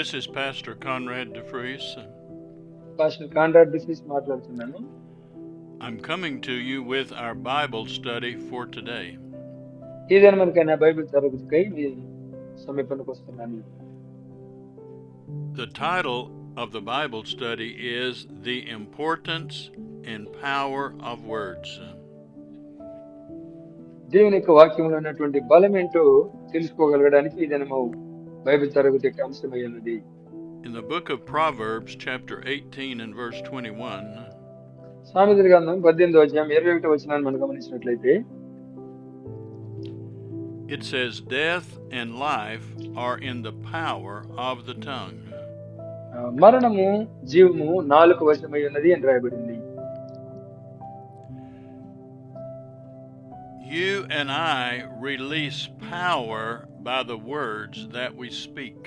This is Pastor Conrad DeFries. Pastor Conrad DeFries మాట్లాడుతున్నాను. I'm coming to you with our Bible study for today. ఈ దినమనకైనా Bible తరగతికై మీ సమీపానికి వస్తున్నాను. The title of the Bible study is The Importance and Power of Words. దేవుని యొక్క వాక్యంలో ఉన్నటువంటి బలం ఏంటో తెలుసుకోగలగడానికి ఈ దినము బైబిల్ తరగతి యొక్క అంశమై ఉన్నది. In the book of Proverbs, chapter 18 and verse 21, సామెతల గ్రంథం 18వ అధ్యాయం 21వ వచనాన్ని మనం గమనించినట్లయితే, it says, Death and life are in the power of the tongue. మరణము జీవము నాలుక వశమై ఉన్నది అని రాయబడింది. You and I release power by the words that we speak.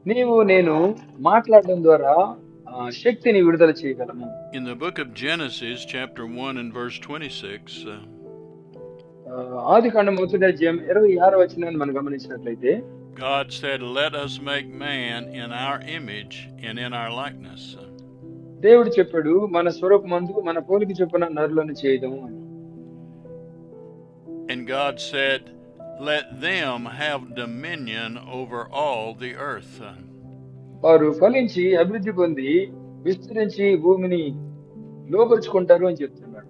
నీవు నేను మాట్లాడడం ద్వారా శక్తిని విడుదల చేయగలము. In the book of Genesis, chapter 1 and verse 26, ఆదికాండం 1వ అధ్యాయం 26వ వచనాన్ని మనం గమనించినట్లయితే, God said, Let us make man in our image and in our likeness. దేవుడు చెప్పాడు, మన స్వరూపమందు మన పోలిక చొప్పున నరులను చేయదము అని. And God said, Let them have dominion over all the earth. వారు ఫలించి అభివృద్ధి పొంది విస్తరించి భూమిని లోపరుచుకుంటారు అని చెప్తున్నాడు.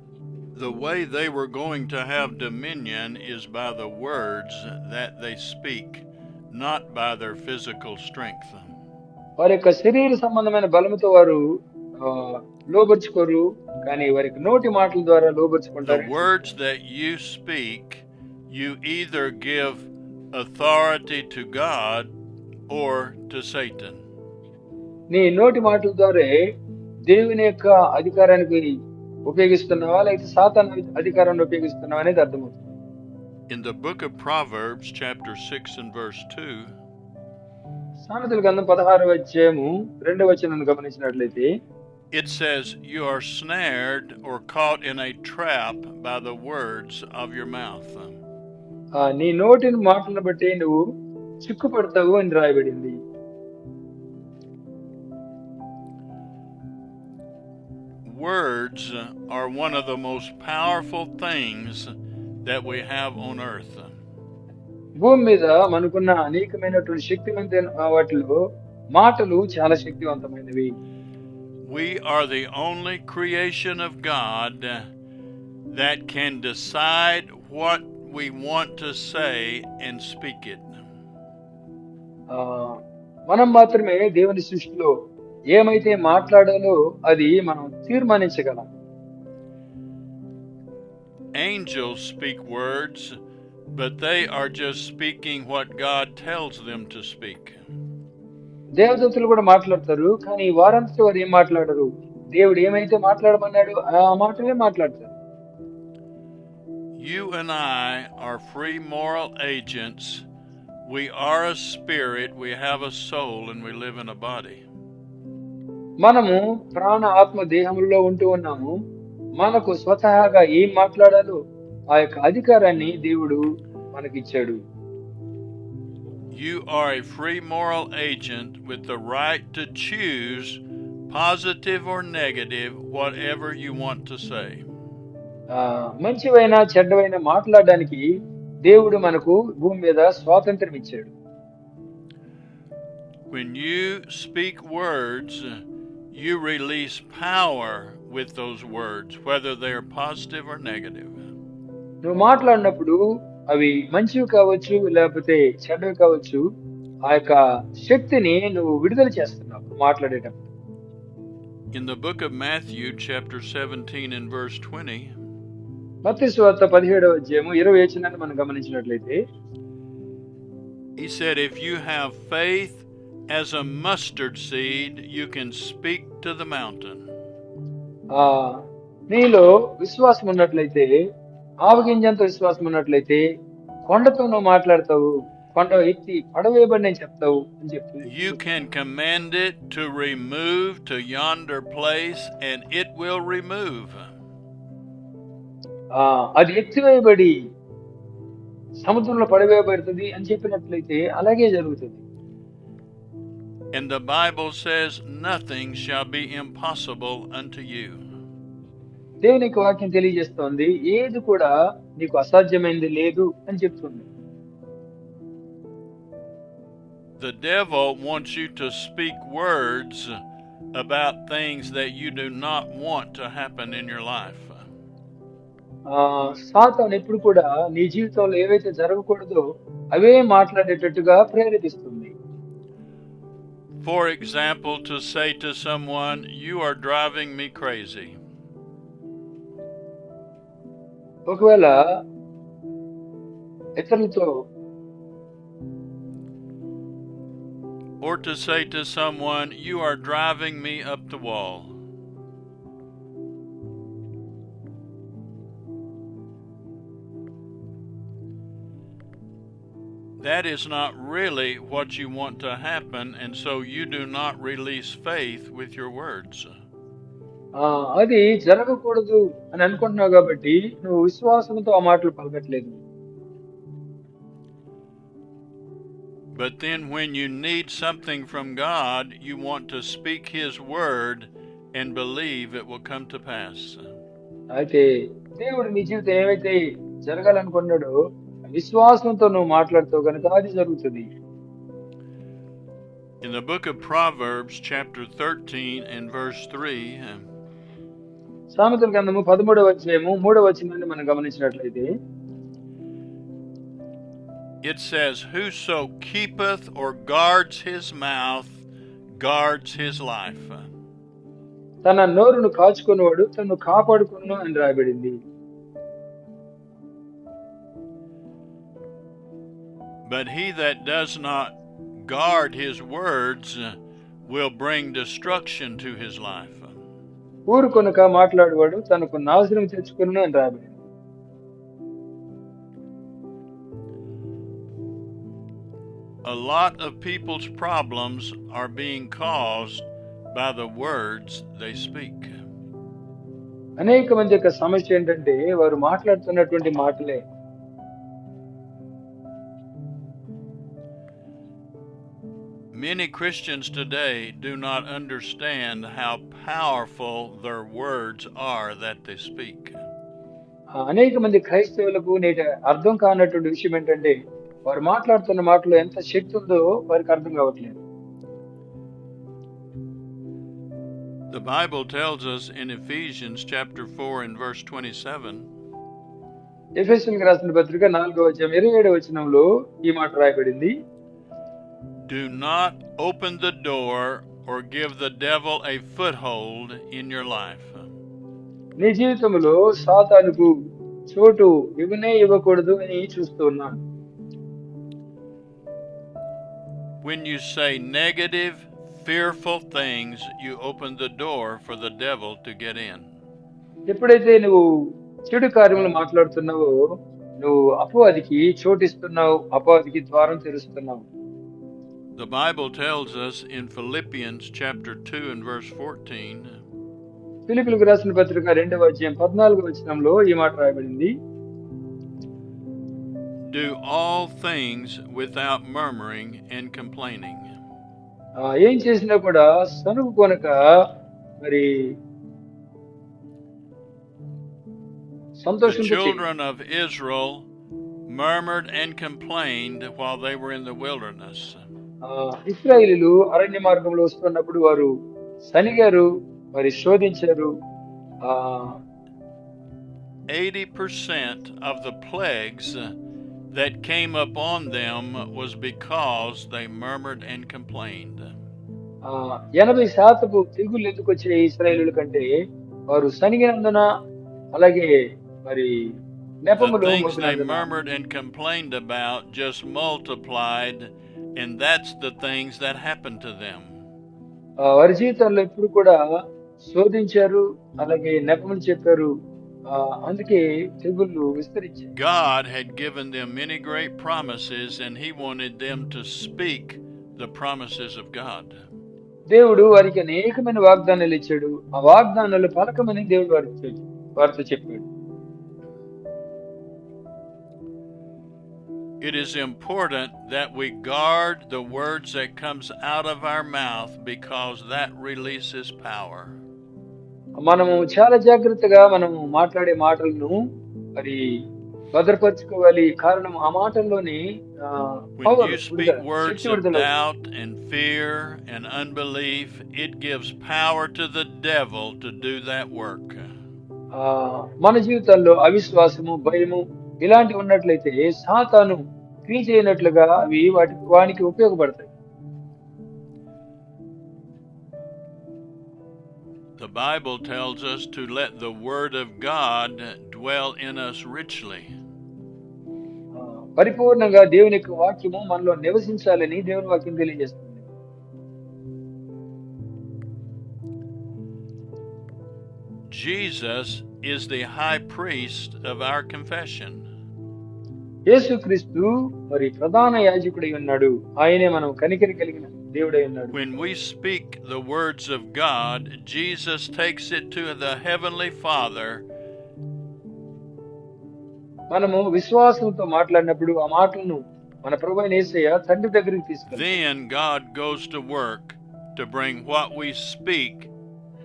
The way they were going to have dominion is by the words that they speak, not by their physical strength. వారి యొక్క శరీర సంబంధమైన బలముతో వారు లోపరుచుకోరు, కానీ వారికి నోటి మాటల ద్వారా లోపరుచుకుంటారు. The words that you speak, you either give authority to God or to Satan. నీ నోటి మాటల ద్వారా దేవుని యొక్క అధికారానికి ఉపయోగిస్తున్నావా లేక సాతాను అధికారాన్ని ఉపయోగిస్తున్నావా అనేది అర్థమవుతుంది. In the book of Proverbs, chapter 6 and verse 2, సామెతల గ్రంథం 16వ అధ్యాయము 2వ వచనాన్ని గమనించినట్లయితే, it says, You are snared or caught in a trap by the words of your mouth. నీ నోటిని మాటలను బట్టి నువ్వు చిక్కుపడతావు అని రాయబడింది. Words are one of the most powerful things that we have on earth. భూమి మీద మనకున్న అనేకమైనటువంటి శక్తివంతమైన వాటిలో మాటలు చాలా శక్తివంతమైనవి. We are the only creation of God that can decide what we want to say and speak it. మనం మాత్రమే దేవుని సృష్టిలో ఏమైతే మాట్లాడాలో అది మనం తీర్మానించగలం. Angels speak words, but they are just speaking what God tells them to speak. దేవదూతలు కూడా మాట్లాడతారు, కానీ వారంతా వారు ఏం మాట్లాడరు. దేవుడు ఏమైతే మాట్లాడమన్నాడు ఆ మాటలే మాట్లాడతారు. You and I are free moral agents. We are a spirit, we have a soul, and we live in a body. మనము ప్రాణ ఆత్మ దేహంలో ఉంటూ ఉన్నాము. మనకు స్వతహాగా ఏం మాట్లాడాలో ఆ యొక్క అధికారాన్ని దేవుడు మనకిచ్చాడు. You are a free moral agent with the right to choose positive or negative whatever you want to say. మంచివైన చెడ్డవైన మాట్లాడడానికి దేవుడు మనకు భూమి మీద స్వాతంత్రం ఇచ్చాడు. When you speak words, you release power with those words, whether they are positive or negative. నువ్వు మాట్లాడినప్పుడు అవి మంచివి కావచ్చు లేకపోతే చెడ్డవి కావచ్చు, ఆ యొక్క శక్తిని నువ్వు విడుదల చేస్తున్నావు మాట్లాడేటప్పుడు. In the book of Matthew, chapter 17 and verse 20, మత్తయి సువార్త 17వ అధ్యాయము 20వ వచనాన్ని మనం గమనించినట్లయితే, he said, If you have faith as a mustard seed, you can speak to the mountain. నీలో విశ్వాసం ఉన్నట్లయితే, ఆవగింజంత విశ్వాసం ఉన్నట్లయితే కొండతో నువ్వు మాట్లాడతావు, కొండ ఎత్తి పడవేయబడి నేను చెప్తావు అని చెప్తుంది. You can command it to remove to yonder place and it will remove. అది ఎత్తివేయబడి సముద్రంలో పడవేయబడుతుంది అని చెప్పినట్లయితే అలాగే జరుగుతుంది. And the Bible says, nothing shall be impossible unto you. దేవుని యొక్క వాక్యం తెలియజేస్తోంది, ఏది కూడా నీకు అసాధ్యమైంది లేదు అని చెప్తుంది. The devil wants you to speak words about things that you do not want to happen in your life. సాతాను ఎప్పుడు కూడా నీ జీవితంలో ఏవైతే జరగకూడదో అవే మాట్లాడేటట్టుగా ప్రేరేపిస్తుంది. For example, to say to someone, you are driving me crazy. ఒకవేళ ఇతరులతో Or to say to someone, you are driving me up the wall. That is not really what you want to happen, and so you do not release faith with your words. అది జరగకూడదు అని అనుకుంటున్నావు కాబట్టి నువ్వు విశ్వాసంతో ఆ మాటలు పలకట్లేదు. But then when you need something from God, you want to speak His word and believe it will come to pass. అయితే దేవుడు నీ జీవితం ఏమైతే జరగాలనుకున్నాడో విశ్వాసంతో నువ్వు మాట్లాడుతావు కనుక అది జరుగుతుంది. In the book of Proverbs, chapter 13 and verse 3, సామెతల గ్రంథము 13వ అధ్యాయము 3వ వచనాన్ని మనం గమనించినట్లయితే, it says, whoso keepeth or guards his mouth guards his life. తన నోరును కాచుకునేవాడు తను కాపాడుకును అని రాయబడింది. But he that does not guard his words will bring destruction to his life. ఊరు కొనక మాట్లాడేవాడు తనకు నాశనం తెచ్చుకును అని రాయబడింది. A lot of people's problems are being caused by the words they speak. అనేక మంది యొక్క సమస్య ఏంటంటే వారు మాట్లాడుతున్నటువంటి మాటలే. Many Christians today do not understand how powerful their words are that they speak. అనేక మంది క్రైస్తవులకు నేటి అర్థం కానటువంటి విషయం ఏంటంటే వారు మాట్లాడుతున్న మాటలో ఎంత శక్తి ఉందో వారికి అర్థం కావట్లేదు. The Bible tells us in Ephesians chapter 4 and verse 27, ఎఫెసీయులకు రాసిన పత్రిక 4వ అధ్యాయం 27వ వచనంలో ఈ మాట రాయబడింది, do not open the door or give the devil a foothold in your life. నీ జీవితంలో సాతానుకు చోటు ఇవ్వకూడదు అని చూస్తూ ఉన్నాను. When you say negative, fearful things, you open the door for the devil to get in. ఎప్పుడైతే నువ్వు చెడు కార్యములు మాట్లాడుతున్నావో నువ్వు అపవాదికి చోటిస్తున్నావు, అపవాదికి ద్వారం తెరుస్తున్నావు. The Bible tells us in Philippians chapter 2 and verse 14, ఫిలిప్పీయులకు రాసిన పత్రిక 2వ అధ్యాయం 14వ వచనంలో ఈ మాట రాయబడింది, do all things without murmuring and complaining. ఏం చేసినా కూడా సనుగు కొనక మరి The సంతోషంతో చెయ్యి. children of Israel murmured and complained while they were in the wilderness. ఇశ్రాయేలీయులు అరణ్య మార్గంలో వస్తున్నప్పుడు వారు సనిగారు, మరి శోధించారు. 80% of the plagues that came upon them was because they murmured and complained. 80% తెగుళ్ళు ఎందుకు వచ్చే ఇశ్రాయేలీయుల కంటే వారు సనిగినందున, అలాగే మరి The నెపములు things they మోపినందున. murmured and complained about just multiplied, and that's the things that happened to them. వారి జీవితంలో ఇప్పుడు కూడా శోధించారు, అలాగే నెపములు చెప్పారు. అందుకే తెగుళ్ళు విస్తరించాయి. God had given them many great promises, and He wanted them to speak the promises of God. దేవుడు వారికి అనేకమైన వాగ్దానాలు ఇచ్చాడు. ఆ వాగ్దానాలు పలకమని దేవుడు వారితో చెప్పాడు. It is important that we guard the words that comes out of our mouth because that releases power. మనము చాలా జాగ్రత్తగా మనము మాట్లాడే మాటలను మరి భద్రపరచుకోవాలి. కారణం ఆ మాటల్లోని When power you speak words Shakti of విడుదల. doubt and fear and unbelief, it gives power to the devil to do that work. మన జీవితాల్లో అవిశ్వాసము, భయము ఇలాంటివి ఉన్నట్లయితే సాతాను క్రియ చేయనట్లుగా అవి వానికి ఉపయోగపడతాయి. The Bible tells us to let the Word of God dwell in us richly. పరిపూర్ణంగా దేవుని యొక్క వాక్యము మనలో నివసించాలని దేవుని వాక్యం తెలియజేస్తుంది. Jesus is the high priest of our confession. యేసుక్రీస్తు మరి ప్రధాన యాజకుడై ఉన్నాడు. ఆయనే మనం కనికరి కలిగిన దేవుడై ఉన్నాడు. When we speak the words of God, Jesus takes it to the heavenly Father. మనము విశ్వాసంతో మాట్లాడినప్పుడు ఆ మాటలను మన ప్రభువైన యేసయ్య తండ్రి దగ్గరికి తీసుకెళ్తాడు. Then God goes to work to bring what we speak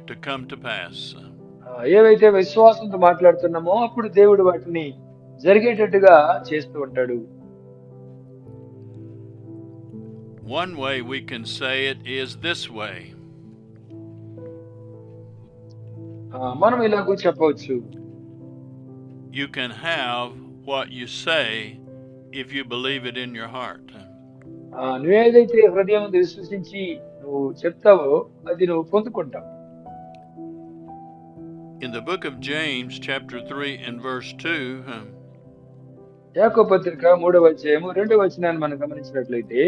to come to pass. ఏవైతే విశ్వాసంతో మాట్లాడుతున్నామో అప్పుడు దేవుడు వాటిని జరిగేటట్టుగా చేస్తూ ఉంటాడు. One way we can say it is this way. మనం ఇలాగూ చెప్పవచ్చు. You can have what you say if you believe it in your heart. నువ్వేదైతే హృదయం విశ్వసించి నువ్వు చెప్తావో అది నువ్వు పొందుకుంటావు. In the book of James, chapter 3 and verse 2, యాకోబు పత్రిక 3వ అధ్యాయము 2వ వచనాన్ని మనం గమనించినట్లయితే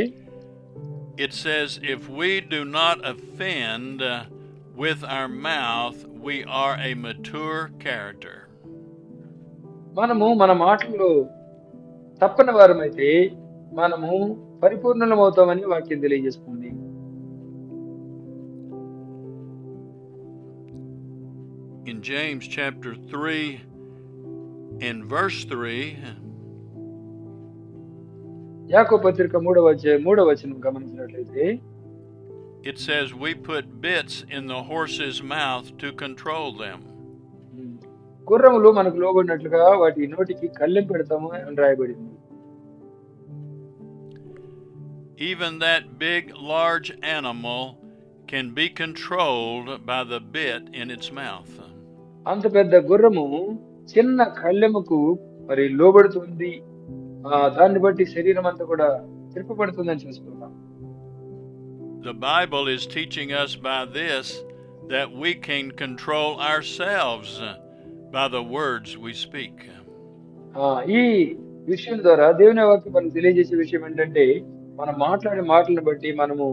it says, if we do not offend with our mouth, we are a mature character. మనము మన మాటల్లో తప్పని వారమైతే మనము పరిపూర్ణమవుతామని వాక్యం తెలియజేస్తుంది. In James chapter 3 and verse 3, యాకోబు పత్రిక 3వ అధ్యాయం 3వ వచనం గమనించినట్లయితే it says, we put bits in the horse's mouth to control them. గుర్రములు మనకు లోబడినట్లుగా వాటి నోటికి కళ్ళెం పెడతాము అని రాయబడింది. Even that big, large animal can be controlled by the bit in its mouth. అంత పెద్ద గుర్రము చిన్న కళ్ళెముకు మరి లోబడుతుంది. దాన్ని బట్టి శరీరం అంతా కూడా తిప్పబడుతుందని చూస్తున్నాం. The Bible is teaching us by this that we can control ourselves by the words we speak. ఈ విషయం ద్వారా దేవుని వాక్యం మనకు తెలియజేసే విషయం ఏంటంటే మనం మాట్లాడే మాటలను బట్టి మనము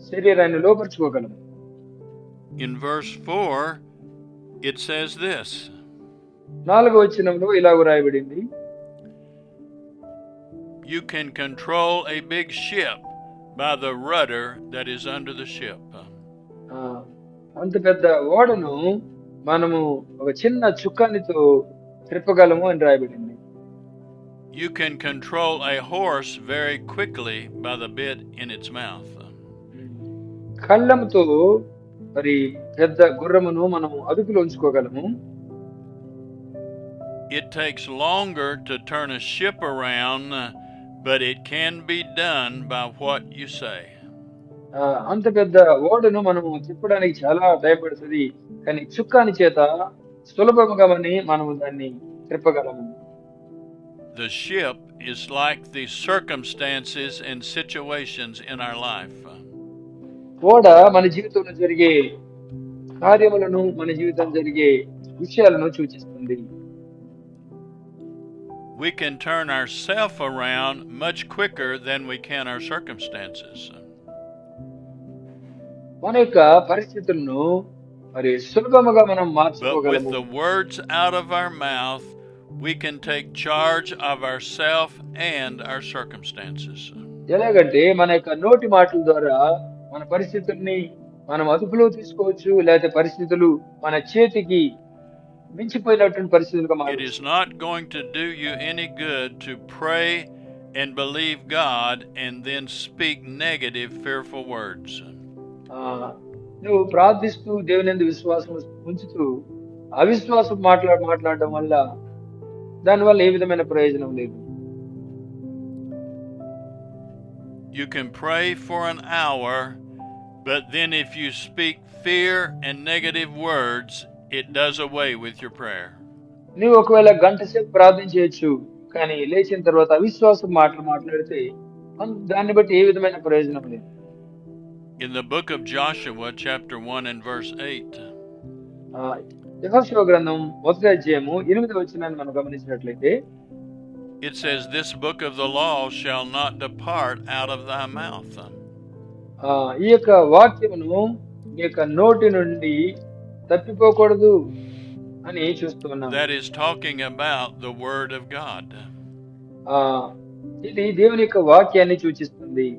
శరీరాన్ని లోపరుచుకోగలము. In verse 4, it says this. 4వ వచనంలో ఇలాగ రాయబడింది. You can control a big ship by the rudder that is under the ship. అంత పెద్ద ఓడను మనము ఒక చిన్న చుక్కానితో త్రిప్పగలము అని రాయబడింది. You can control a horse very quickly by the bit in its mouth. కళ్ళంతో మరి పెద్ద గుర్రమును మనము అదుపులో ఉంచుకోగలము. It takes longer to turn a ship around, but it can be done by what you say. అంత పెద్ద ఓడను మనము తిప్పడానికి చాలా టైం పడుతుంది, కానీ చుక్కాని చేత సులభంగా మనము దాన్ని తిప్పగలము. The ship is like the circumstances and situations in our life. ఓడ మన జీవితంలో జరిగే కార్యములను, మన జీవితం జరిగే విషయాలను సూచిస్తుంది. We can turn ourselves around much quicker than we can our circumstances. మన యొక్క పరిస్థితులను మరి సులభంగా మనం But with మార్చుకోగలము. the words out of our mouth, we can take charge of ourselves and our circumstances. ఎలాగంటే మన యొక్క నోటి మాటల ద్వారా మన పరిస్థితుల్ని మనం అదుపులో తీసుకోవచ్చు, లేకపోతే పరిస్థితులు మన చేతికి మించిపోయినటువంటి పరిస్థితులుగా It మారుతుంది. is not going to do you any good to pray and believe God and then speak negative, fearful words. ఆ, నువ్వు ప్రార్థిస్తూ దేవుని యందు విశ్వాసం ఉంచుతూ అవిశ్వాసం మాట్లాడడం వల్ల దానివల్ల ఏ విధమైన ప్రయోజనం లేదు. You can pray for an hour, but then if you speak fear and negative words, it does away with your prayer. నీవు ఒకవేళ గంట సేపు ప్రార్థన చేయొచ్చు, కానీ లేచిన తర్వాత అవిశ్వాసం మాట్లాడితే దాన్ని బట్టి ఏ విధమైన ప్రయోజనం లేదు. In the book of Joshua, chapter 1 and verse 8, యెహోషువ గ్రంథం 1వ అధ్యాయము 8వ వచనాన్ని మనం గమనించినట్లయితే it says, "This book of the law shall not depart out of thy mouth." ఈ యొక్క వాక్యమును ఈ యొక్క నోటి నుండి తప్పిపోకూడదు అని చూస్తున్నాం. That is talking about the word of God. ఇది దేవుని యొక్క వాక్యాన్ని సూచిస్తుంది.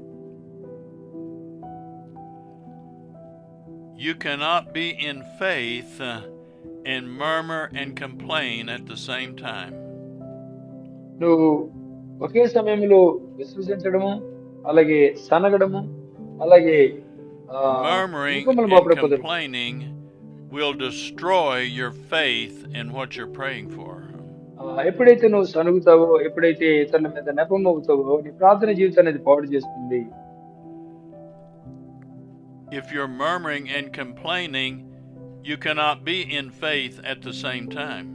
You cannot be in faith and murmur and complain at the same time. నువ్వు ఒకే సమయంలో విశ్వసించడము, అలాగే సనగడము, అలాగే Murmuring and complaining will destroy your faith in what you're praying for. ఎప్పుడైతే నువ్వు సనుగుతావో, ఎప్పుడైతే ఇతరుల మీద నెపమవుతావో, నీ ప్రార్థన జీవితాన్ని అది పాడు చేస్తుంది. If you're murmuring and complaining, you cannot be in faith at the same time.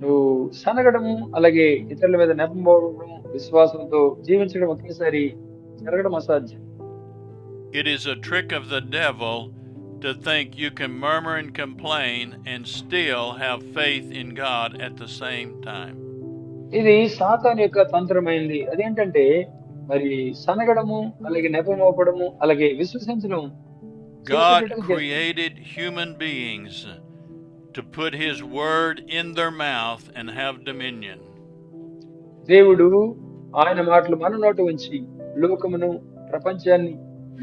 నువ్వు సనగడము, అలాగే ఇతరుల మీద నెపమవడం, విశ్వాసంతో జీవించడం ఒకేసారి జరగడం అసాధ్యం. It is a trick of the devil to think you can murmur and complain and still have faith in God at the same time. ఇది సాతాను యొక్క తంత్రమైంది. అదేంటంటే మరి సనగడము, అలాగే నెపమోపడము, అలాగే విశ్వసించడం. God created human beings to put his word in their mouth and have dominion. దేవుడు ఆయన మాటలు మన నోట ఉంచి లోకమును, ప్రపంచాన్ని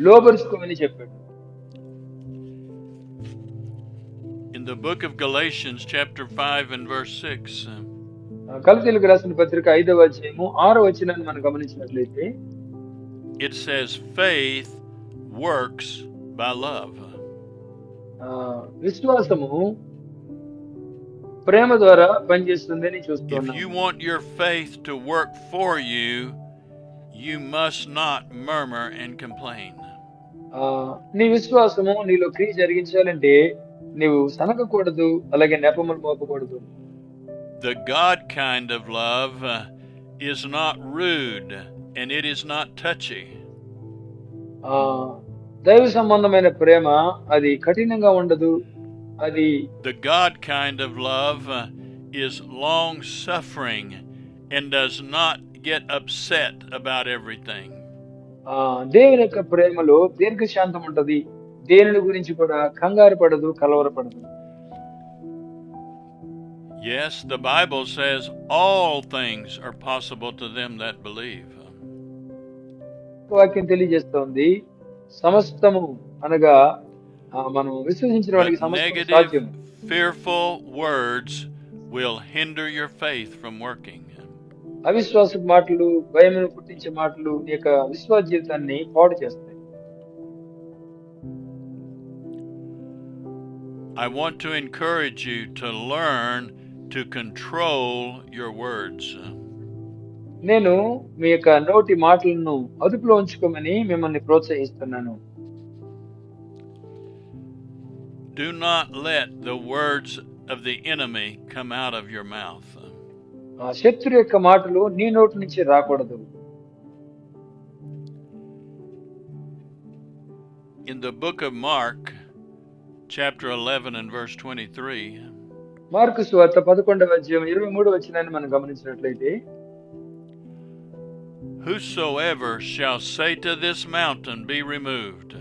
లోబరుచుకోమని చెప్పాడు. In the book of Galatians, chapter 5 and verse 6, గలతీయులకు రాసిన పత్రిక 5వ అధ్యాయము 6వ వచనాన్ని మనం గమనించినట్లయితే it says, "Faith works by love." విశ్వాసము ప్రేమ ద్వారా పనిచేస్తుందని If చూస్తున్నాం. you want your faith to work for you, you must not murmur and complain. నీ విశ్వాసము నీలో క్రియ జరిగించాలంటే నీవు సనగకూడదు, అలాగే నెపములు మోపకూడదు. The God kind of love is not rude and it is not touchy. దైవ సంబంధమైన ప్రేమ అది కఠినంగా ఉండదు. అది The God kind of love is long suffering and does not get upset about everything. దేవుని యొక్క ప్రేమలో దీర్ఘశాంతం ఉంటది. దేనిని గురించి కూడా కంగారు పడదు, కలవరపడదు. Yes, the Bible says all things are possible to them that believe. వాక్యం తెలియజేస్తోంది సమస్తము అనగా మనం విశ్వసించిన వారికి But సమస్తము సాధ్యం. negative, fearful words will hinder your faith from working. అవిశ్వాస మాటలు, భయమును పుట్టించే మాటలు నీ యొక్క విశ్వాస జీవితాన్ని పాడు చేస్తాయి. I want to encourage you to learn to control your words. నేను మీ యొక్క నోటి మాటలను అదుపులో ఉంచుకోమని మిమ్మల్ని ప్రోత్సహిస్తున్నాను. Do not let the words of the enemy come out of your mouth. శత్రు యొక్క మాటలు నీ నోటి నుంచి రాకూడదు. In the book of Mark, chapter 11 and verse 23, mark సువార్త 11వ అధ్యాయం 23వ వచనాన్ని మనం గమనించినట్లయితే "Whosoever shall say to this mountain, be removed,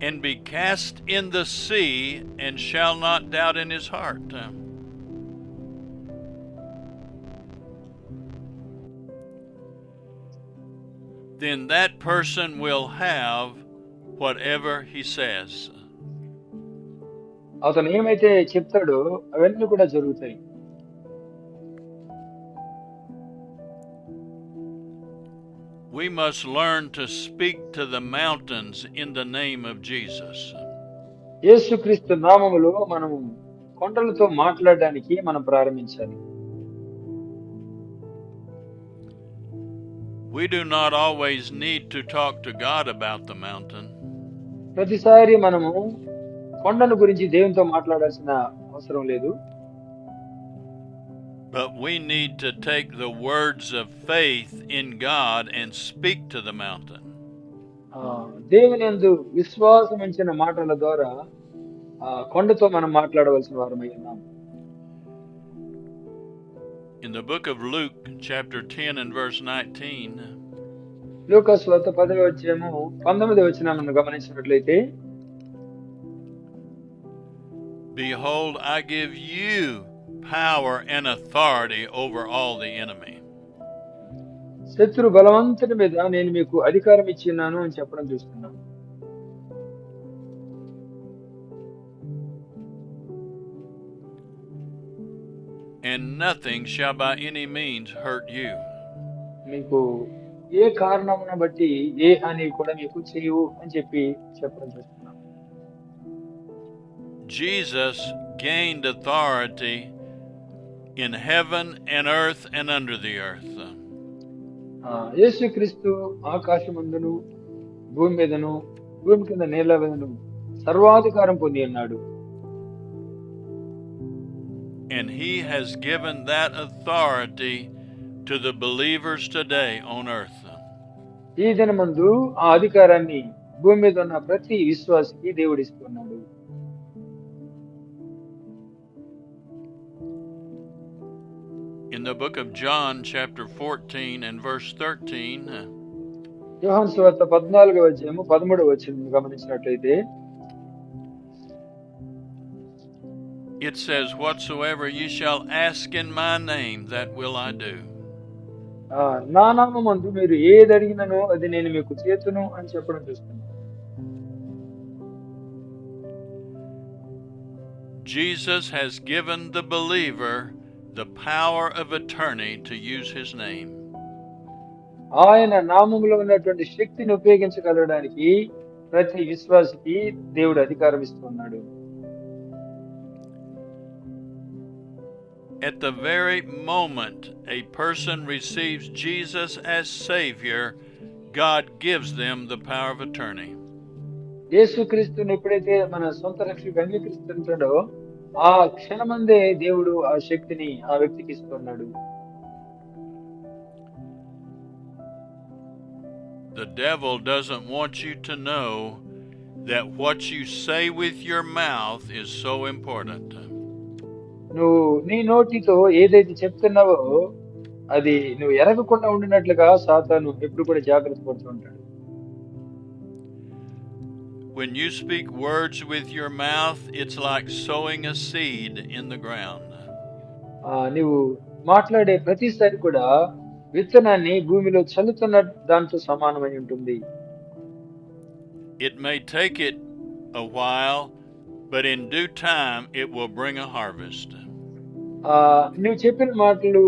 and be cast in the sea, and shall not doubt in his heart." then that person will have whatever he says. అతను ఏమైతే చెప్తాడో అవన్నీ కూడా జరుగుతాయి. We must learn to speak to the mountains in the name of Jesus. యేసుక్రీస్తు నామములో మనము కొండలతో మాట్లాడడానికి మనం ప్రారంభించాలి. We do not always need to talk to God about the mountain. ప్రతిసారి మనము కొండల గురించి దేవునితో మాట్లాడాల్సిన అవసరం లేదు. But we need to take the words of faith in God and speak to the mountain. దేవుని యందు విశ్వాసం ఉంచిన మాటల ద్వారా కొండతో మనం మాట్లాడవలసిన వారమై ఉన్నాం. In the book of Luke, chapter 10 and verse 19, లూకా సువార్త 10వ అధ్యాయము 19వ వచనాన్ని గమనించినట్లయితే, behold, I give you power and authority over all the enemy. శత్రు బలవంతుని మీద నేను మీకు అధికారం ఇచ్చిన్నాను అని చెప్పడం చూస్తున్నాను. And nothing shall by any means hurt you. మీకు ఏ కారణమున బట్టి ఏ హాని కూడా మీకు చేయవు అని చెప్పడం చూస్తున్నాను. Jesus gained authority in heaven and earth and under the earth. యేసుక్రీస్తు ఆకాశమందును భూమి మీదను భూమి కింద నేల మీదను సర్వాధికారం పొంది ఉన్నాడు. And he has given that authority to the believers today on earth. ఈ దినమందు ఆ అధికారాన్ని భూమి మీద ఉన్న ప్రతి విశ్వాసికి దేవుడు ఇస్తున్నాడు. In the book of John, chapter 14 and verse 13, యోహాను సువార్త 14వ అధ్యాయము 13వ వచనం గమనించినట్లయితే, it says, whatsoever ye shall ask in my name, that will I do. నా నామమందు మీరు ఏది అడిగిననో అది నేను మీకు చేతును అని చెప్పడం చూస్తున్నాను. Jesus has given the believer the power of attorney to use his name. ఆయన నామములో ఉన్నటువంటి శక్తిని ఉపయోగించగలడానికి ప్రతి విశ్వాసికి దేవుడు అధికారం ఇస్తున్నాడు. At the very moment a person receives Jesus as Savior, God gives them the power of attorney. యేసుక్రీస్తుని ఎప్పుడైతే మన సొంత రక్షకుడిగా అంగీకరిస్తుంటాడో ఆ క్షణమందే దేవుడు ఆ శక్తిని ఆ వ్యక్తికి ఇస్తున్నాడు. The devil doesn't want you to know that what you say with your mouth is so important. నువ్వు నీ నోటితో ఏదైతే చెప్తున్నావో అది నువ్వు ఎరగకుండా ఉండినట్లుగా సాతాను ఎప్పుడు కూడా జాగ్రత్త పడుతూ ఉంటాడు. When you speak words with your mouth, it's like sowing a seed in the ground. నువ్వు మాట్లాడే ప్రతిసారి కూడా విత్తనాన్ని భూమిలో చల్లుతున్న దాంతో సమానమై ఉంటుంది. It may take it a while, but in due time it will bring a harvest. నువ్వు చెప్పిన మాటలు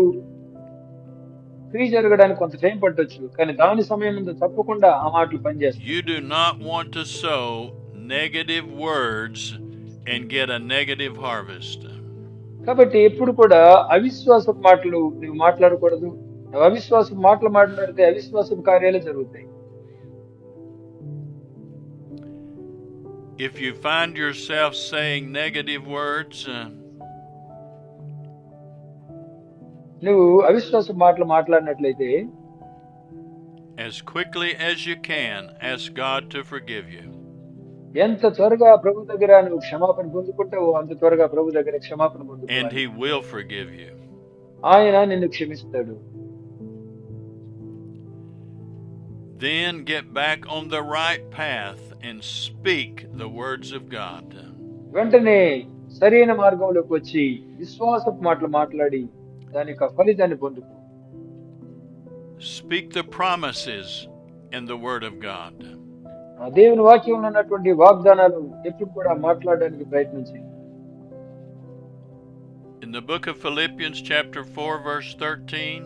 క్రియ జరగడానికి కొంత టైం పట్టొచ్చు, కానీ దాని సమయం ముందు తప్పకుండా ఆ మాటలు పనిచేస్తాయి. You do not want to sow negative words and get a negative harvest. కాబట్టి ఎప్పుడు కూడా అవిశ్వాసపు మాటలు నువ్వు మాట్లాడకూడదు. నువ్వు అవిశ్వాసపు మాటలు మాట్లాడితే అవిశ్వాసపు కార్యాలు జరుగుతాయి. If you find yourself saying negative words, నువ్వు అవిశ్వాసపు మాటలు మాట్లాడినట్లయితే as quickly as you can, ask God to forgive you. ఎంత త్వరగా ప్రభు దగ్గర నువ్వు క్షమాపణ పొందుకుంటావో అంత త్వరగా ప్రభు దగ్గర క్షమాపణ And పొందుకుంటావు. He will forgive you. ఆయన నిన్ను క్షమిస్తాడు. Then get back on the right path and speak the words of God. వెంటనే సరైన మార్గంలోకి వచ్చి విశ్వాసపు మాటలు మాట్లాడి దాని యొక్క ఫలితాన్ని పొందుకో. Speak the promises in the Word of God. ఆ దేవుని వాక్యంలో ఉన్నటువంటి వాగ్దానాలు ఎప్పుడు కూడా మాట్లాడడానికి ప్రయత్నించండి. In the book of Philippians chapter 4 verse 13,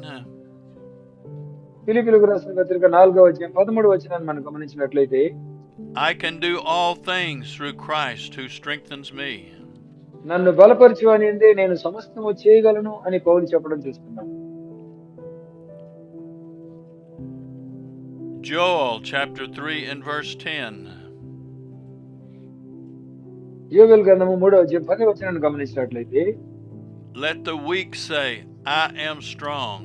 ఫిలిప్పీయులకు రాసిన పత్రిక 4వ అధ్యాయం 13వ వచనాన్ని మనం గమనించినట్లయితే, I can do all things through Christ who strengthens me. నన్ను బలపరచువాని యందే నేను సమస్తము చేయగలను అని పౌలు చెప్పడం చూస్తున్నాం. Joel chapter 3 and verse 10. యోవేలు గ్రంథము 3వ అధ్యాయం 10వ వచనాన్ని గమనించినట్లయితే, Let the weak say, I am strong.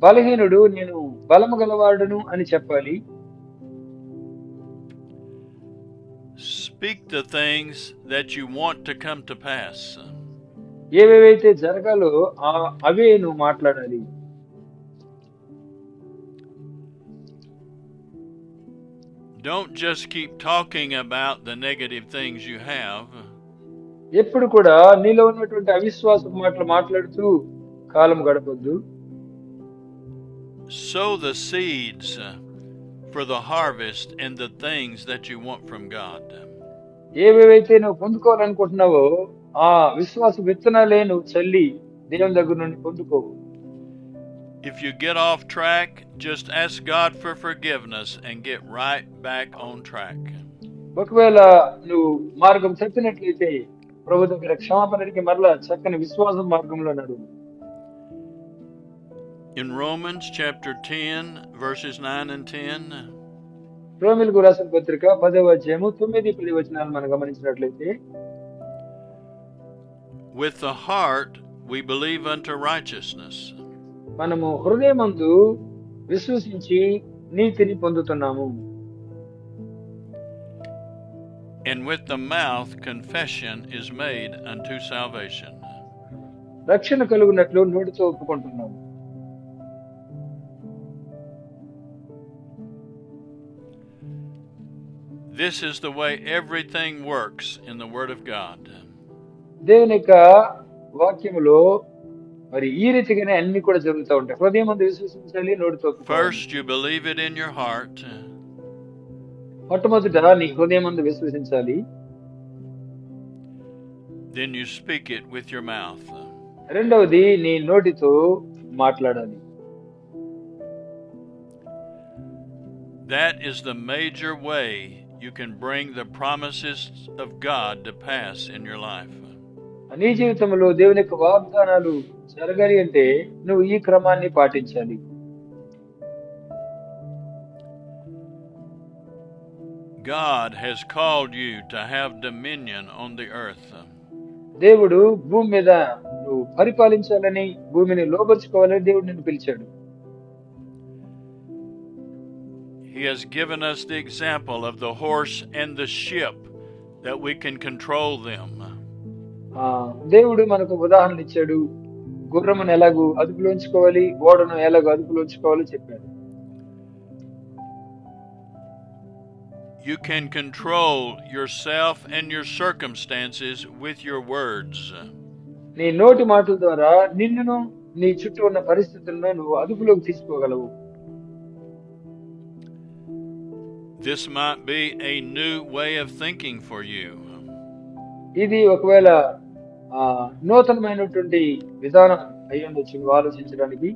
బలహీనుడు నేను బలము గలవాడును అని చెప్పాలి. Speak the things that you want to come to pass. ఏవేవైతే జరగాలో అవే నువ్వు మాట్లాడాలి. Don't just keep talking about the negative things you have. ఎప్పుడు కూడా నీలో ఉన్నటువంటి అవిశ్వాసపు మాటలు మాట్లాడుతూ కాలం గడపొద్దు. Sow the seeds for the harvest and the things that you want from God. ఏవేవైతే నువ్వు పొందుకోవాలనుకుంటున్నావో ఆ విశ్వాస విత్తనాలే నువ్వు చల్లి దేవుని దగ్గర నుండి పొందుకోవు. If you get off track, just ask God for forgiveness and get right back on track. ఒకవేళ నువ్వు మార్గం తప్పినట్లయితే ప్రభు దగ్గర క్షమాపణ అడిగి మరలా చక్కని విశ్వాసం మార్గంలో నడువు. In Romans chapter 10 verses 9 and 10, రోమీయులకు రాసిన పత్రిక 10వ అధ్యాయము 9-10 వచనాలను మనం గమనించినట్లయితే, with the heart we believe unto righteousness, మనము హృదయమందు విశ్వసించి నీతిని పొందుతున్నాము. and with the mouth confession is made unto salvation. రక్షణ కలుగునట్లు నోటితో ఒప్పుకుంటున్నాము. This is the way everything works in the Word of God. దేవుని యొక్క వాక్యములో మరి ఈ రీతిగానే అన్ని కూడా జరుగుతూ ఉంటాయి. హృదయమందు విశ్వసించాలి, నోటితో ఒప్పుకోవాలి. First, you believe it in your heart. మొట్టమొదట నీ హృదయమందు విశ్వసించాలి. Then you speak it with your mouth. రెండవది నీ నోటితో మాట్లాడాలి. That is the major way you can bring the promises of God to pass in your life. నీ జీవితంలో దేవుని యొక్క వాగ్దానాలు జరగాలి అంటే నువ్వు ఈ క్రమాన్ని పాటించాలి. God has called you to have dominion on the earth. దేవుడు భూమి మీద నువ్వు పరిపాలించాలని, భూమిని లోబర్చుకోవాలని దేవుడు నిన్ను పిలిచాడు. He has given us the example of the horse and the ship that we can control them. దేవుడు మనకు ఉదాహరణ ఇచ్చాడు. గుర్రమును ఎలాగూ అదుపులో ఉంచుకోవాలి, ఓడను ఎలాగో అదుపులో ఉంచుకోవాలో చెప్పాడు. You can control yourself and your circumstances with your words. నీ నోటి మాటల ద్వారా నిన్నును నీ చుట్టూ ఉన్న పరిస్థితులను నువ్వు అదుపులోకి తీసుకోగలవు. This might be a new way of thinking for you. ఇది ఒకవేళ నూతనమైనటువంటి విధానం అయి ఉండొచ్చు నువ్వు ఆలోచించడానికి.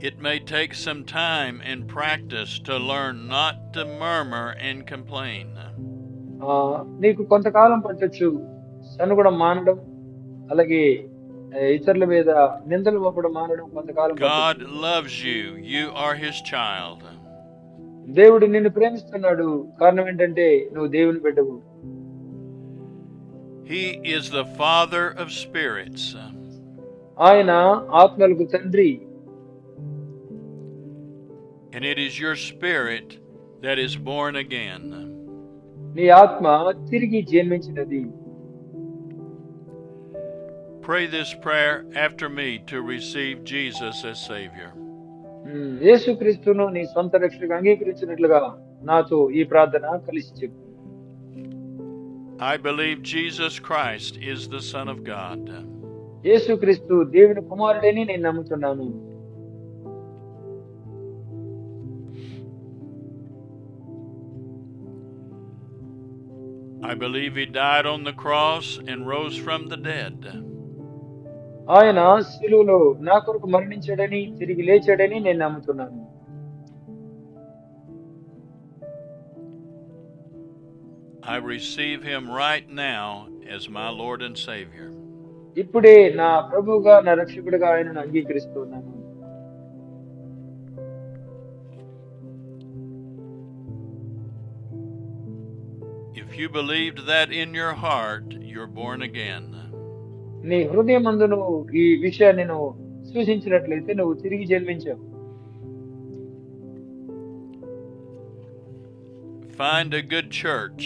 It may take some time and practice to learn not to murmur and complain. నీకు కొంతకాలం పట్టొచ్చు సనుగడం మానడం, అలాగే ఇతరుల మీద నిందలు మోపడం మానడం కొంతకాలం. God loves you. You are His child. దేవుడు నిన్ను ప్రేమిస్తున్నాడు. కారణం ఏంటంటే నువ్వు దేవుని బిడ్డవు. He is the Father of spirits. ఆయన ఆత్మలకు తండ్రి. And it is your spirit that is born again. నీ ఆత్మ తిరిగి జన్మించినది. Pray this prayer after me to receive Jesus as Savior. యేసుక్రీస్తును నీ సొంత రక్షకుడిగా అంగీకరించినట్లుగా నాతో ఈ ప్రార్థన కలిసి చెప్పు. I believe Jesus Christ is the Son of God. యేసుక్రీస్తు దేవుని కుమారుడని నేను నమ్ముతున్నాను. I believe he died on the cross and rose from the dead. ఆయన శిలువలో నా కొరకు మరణించాడని తిరిగి లేచాడని నేను నమ్ముతున్నాను. I receive him right now as my Lord and Savior. ఇప్పుడే నా ప్రభువుగా నా రక్షకుడిగా ఆయనను అంగీకరిస్తున్నాను. If you believed that in your heart, you're born again. నీ హృదయమందు నువ్వు ఈ విషయాన్ని నువ్వు విశ్వసించినట్లయితే నువ్వు తిరిగి జన్మించావు. Find a good church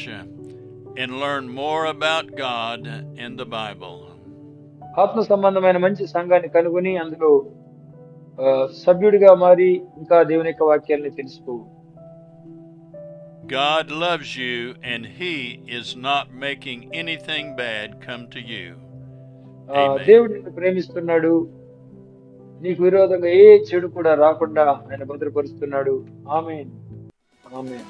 and learn more about God and the Bible. ఆత్మ సంబంధమైన మంచి సంఘాన్ని కనుగొని అందులో సభ్యుడిగా మారి ఇంకా దేవుని యొక్క వాక్యాన్ని తెలుసుకో. God loves you and he is not making anything bad come to you. దేవుడు నిన్ను ప్రేమిస్తున్నాడు. నీకు విరోధంగా ఏ చెడు కూడా రాకుండా ఆయన భద్రపరుస్తున్నాడు. ఆమేన్. ఆమేన్.